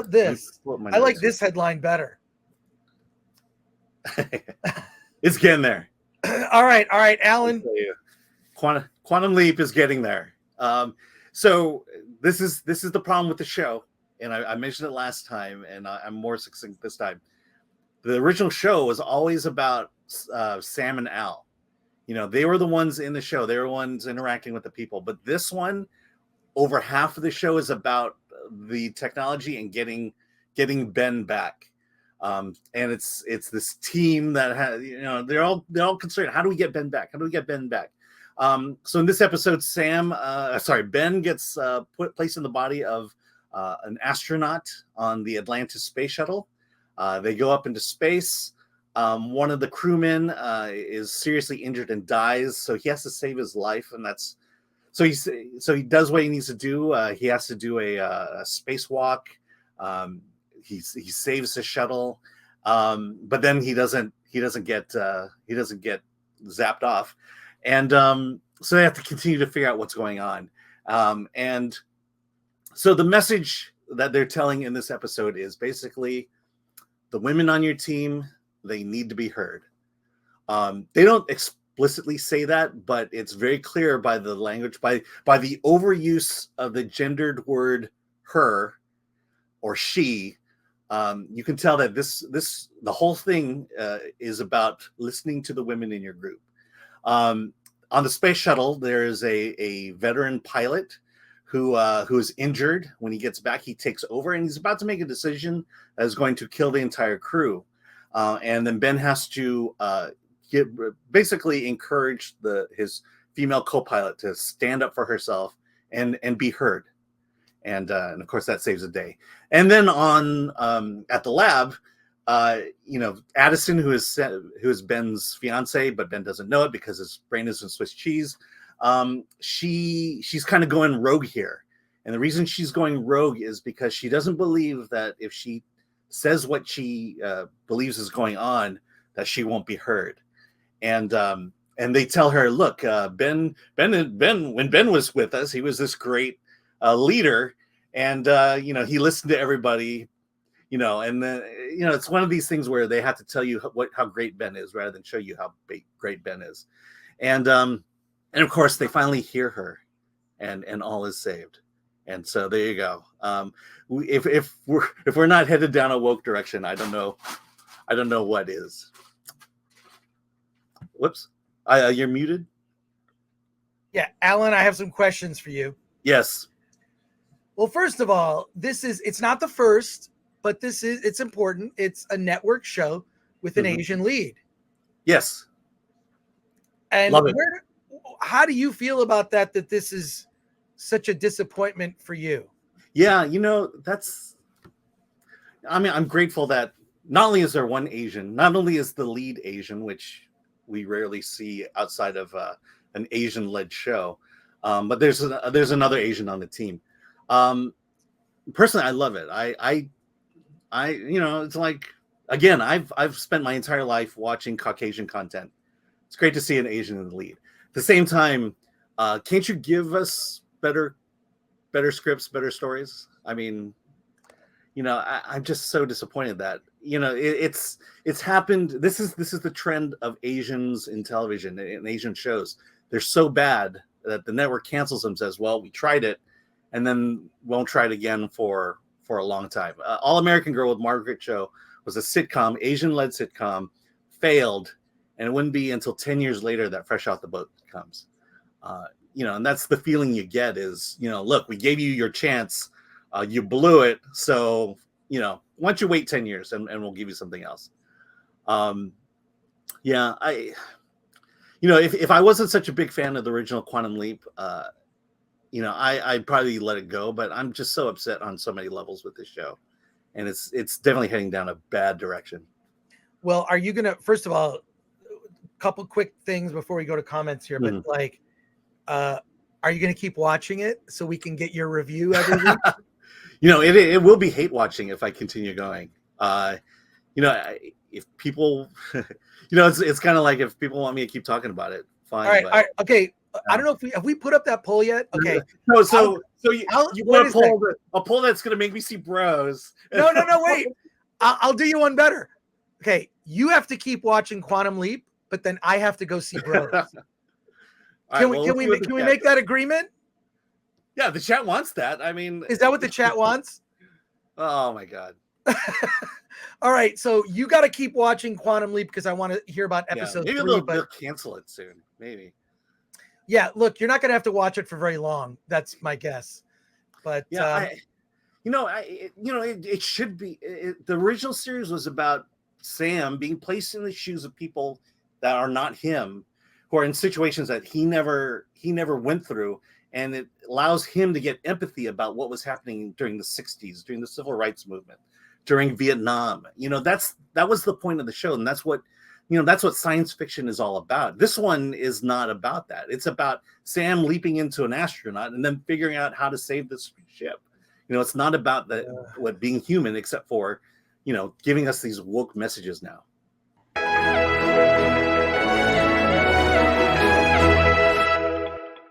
about this? I like this headline better. It's getting there. All right, Alan. Quantum Leap is getting there. So this is the problem with the show, and I mentioned it last time, and I'm more succinct this time. The original show was always about Sam and Al. You know, they were the ones in the show. They were the ones interacting with the people. But this one, over half of the show is about the technology and getting Ben back. And it's this team that has, you know, they're all concerned. How do we get Ben back? How do we get Ben back? So in this episode, Ben gets placed in the body of an astronaut on the Atlantis space shuttle. They go up into space. One of the crewmen is seriously injured and dies, so he has to save his life, and so he does what he needs to do. He has to do a spacewalk. He saves the shuttle, but then he doesn't get zapped off, and so they have to continue to figure out what's going on. And so the message that they're telling in this episode is basically the women on your team, they need to be heard. They don't explicitly say that, but it's very clear by the language, by the overuse of the gendered word her or she. You can tell that the whole thing is about listening to the women in your group. On the space shuttle, there is a veteran pilot who is injured. When he gets back, he takes over, and he's about to make a decision that is going to kill the entire crew. And then Ben has to basically encourage his female co-pilot to stand up for herself and be heard. And of course that saves the day. And then at the lab, Addison, who is Ben's fiance, but Ben doesn't know it because his brain is in Swiss cheese. She's kind of going rogue here, and the reason she's going rogue is because she doesn't believe that if she says what she believes is going on, that she won't be heard. And they tell her, look, Ben, when Ben was with us, he was this great leader, and he listened to everybody, and then it's one of these things where they have to tell you how great Ben is rather than show you how great Ben is. And of course they finally hear her, and all is saved. And so there you go. If we're not headed down a woke direction, I don't know what is. Whoops. You're muted. Yeah, Alan, I have some questions for you. Yes. Well, first of all, it's not the first, but it's important. It's a network show with an Asian lead. Yes. And love it. How do you feel about that this is such a disappointment for you? Yeah, I'm grateful that not only is there one Asian, not only is the lead Asian, which we rarely see outside of an Asian-led show, but there's another Asian on the team. Personally, I love it. I it's like, again, I've spent my entire life watching Caucasian content. It's great to see an Asian in the lead. At the same time, can't you give us better scripts, better stories? I mean, I'm just so disappointed that it's happened. This is the trend of Asians in television, in Asian shows. They're so bad that the network cancels them, says, well, we tried it, and then won't try it again for a long time. All American Girl with Margaret Cho was a sitcom, Asian-led sitcom, failed, and it wouldn't be until 10 years later that Fresh Out the Boat comes. And that's the feeling you get is, look, we gave you your chance, you blew it, so, why don't you wait 10 years and we'll give you something else. If I wasn't such a big fan of the original Quantum Leap, I'd probably let it go, but I'm just so upset on so many levels with this show, and it's definitely heading down a bad direction. Well, are you gonna, first of all, a couple quick things before we go to comments here, but are you gonna keep watching it so we can get your review every week? It will be hate watching if I continue going. If people, it's kind of like if people want me to keep talking about it, fine. All right. Okay. I don't know if we put up that poll yet. Okay. So you want a poll that's going to make me see bros. No, wait. I'll do you one better. Okay. You have to keep watching Quantum Leap, but then I have to go see bros. Can we make that agreement? Yeah, the chat wants that. I mean, is that what the chat wants? Oh my God. All right, so you got to keep watching Quantum Leap because I want to hear about episode 3. Maybe they'll cancel it soon. Maybe. Yeah, look, you're not going to have to watch it for very long. That's my guess. But yeah, it should be. The original series was about Sam being placed in the shoes of people that are not him, who are in situations that he never went through, and it allows him to get empathy about what was happening during the 60s, during the civil rights movement, during Vietnam. That was the point of the show, and that's what science fiction is all about. This one is not about that. It's about Sam leaping into an astronaut and then figuring out how to save this ship. It's not about what being human, except for, giving us these woke messages now.